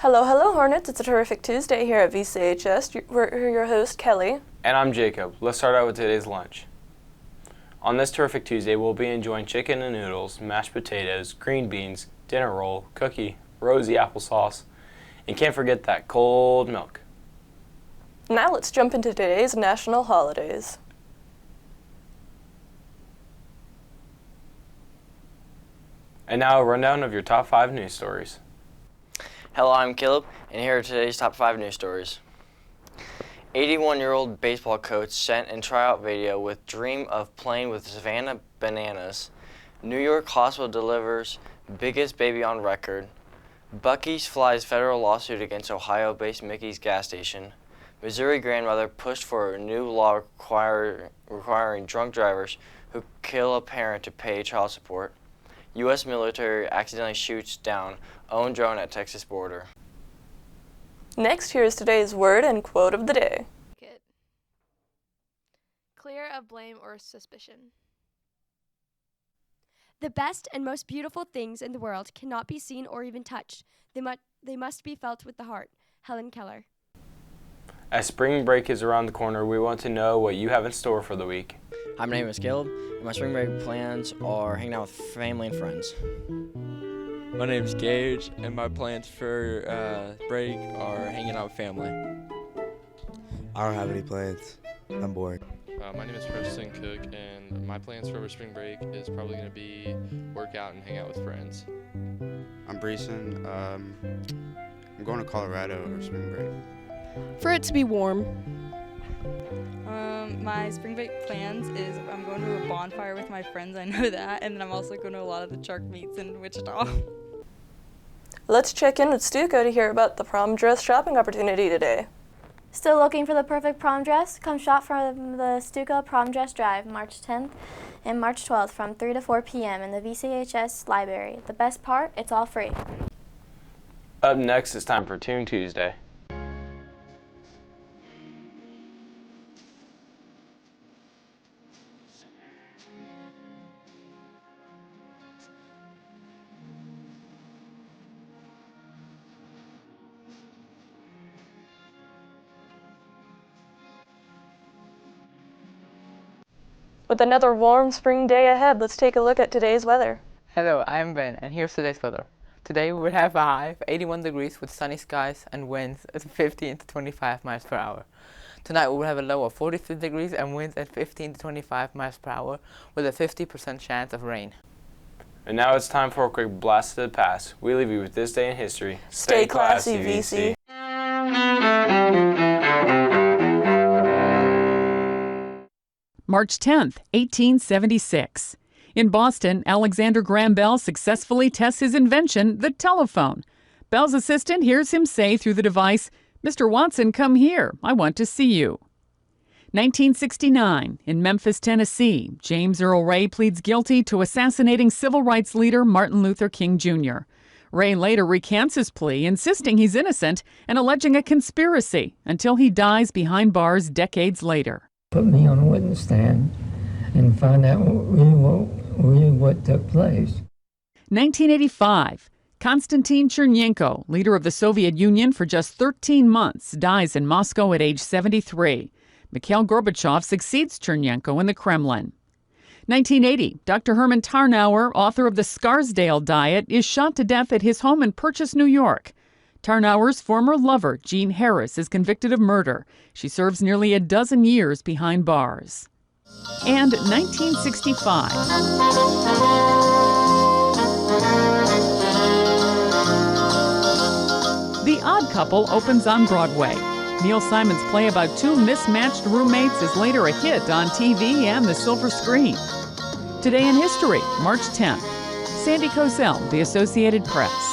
Hello, hello, Hornets. It's a terrific Tuesday here at VCHS. We're your host, Kelly. And I'm Jacob. Let's start out with today's lunch. On this terrific Tuesday, we'll be enjoying chicken and noodles, mashed potatoes, green beans, dinner roll, cookie, rosy applesauce, and can't forget that cold milk. Now let's jump into today's national holidays. And now a rundown of your top 5 news stories. Hello, I'm Caleb, and here are today's top 5 news stories. 81-year-old baseball coach sent in tryout video with dream of playing with Savannah Bananas. New York hospital delivers biggest baby on record. Buc-ee flies federal lawsuit against Ohio-based Mickey's gas station. Missouri grandmother pushed for a new law requiring drunk drivers who kill a parent to pay child support. U.S. military accidentally shoots down own drone at Texas border. Next, here's today's word and quote of the day. Clear of blame or suspicion. The best and most beautiful things in the world cannot be seen or even touched. They must be felt with the heart. Helen Keller. As spring break is around the corner, we want to know what you have in store for the week. Hi, my name is Caleb, and my spring break plans are hanging out with family and friends. My name is Gage, and my plans for break are hanging out with family. I don't have any plans. I'm bored. My name is Preston Cook, and my plans for spring break is probably going to be work out and hang out with friends. I'm Breeson. I'm going to Colorado over spring break. For it to be warm. My spring break plans is I'm going to a bonfire with my friends, I know that, and then I'm also going to a lot of the shark meets in Wichita. Let's check in with Stucco to hear about the prom dress shopping opportunity today. Still looking for the perfect prom dress? Come shop from the Stucco Prom Dress Drive March 10th and March 12th from 3 to 4 p.m. in the VCHS library. The best part, it's all free. Up next, it's time for Tune Tuesday. With another warm spring day ahead, let's take a look at today's weather. Hello, I'm Ben, and here's today's weather. Today we will have a high of 81 degrees with sunny skies and winds at 15 to 25 miles per hour. Tonight we will have a low of 43 degrees and winds at 15 to 25 miles per hour with a 50% chance of rain. And now it's time for a quick blast to the past. We leave you with this day in history. Stay classy, VC. March 10th, 1876. In Boston, Alexander Graham Bell successfully tests his invention, the telephone. Bell's assistant hears him say through the device, "Mr. Watson, come here. I want to see you." 1969. In Memphis, Tennessee, James Earl Ray pleads guilty to assassinating civil rights leader Martin Luther King Jr. Ray later recants his plea, insisting he's innocent and alleging a conspiracy until he dies behind bars decades later. Put me on a witness stand and find out really what took place. 1985. Konstantin Chernenko, leader of the Soviet Union for just 13 months, dies in Moscow at age 73. Mikhail Gorbachev succeeds Chernenko in the Kremlin. 1980. Dr. Herman Tarnauer, author of the Scarsdale Diet, is shot to death at his home in Purchase, New York. Tarnauer's former lover, Jean Harris, is convicted of murder. She serves nearly a dozen years behind bars. And 1965. The Odd Couple opens on Broadway. Neil Simon's play about two mismatched roommates is later a hit on TV and the silver screen. Today in history, March 10th. Sandy Kozel, The Associated Press.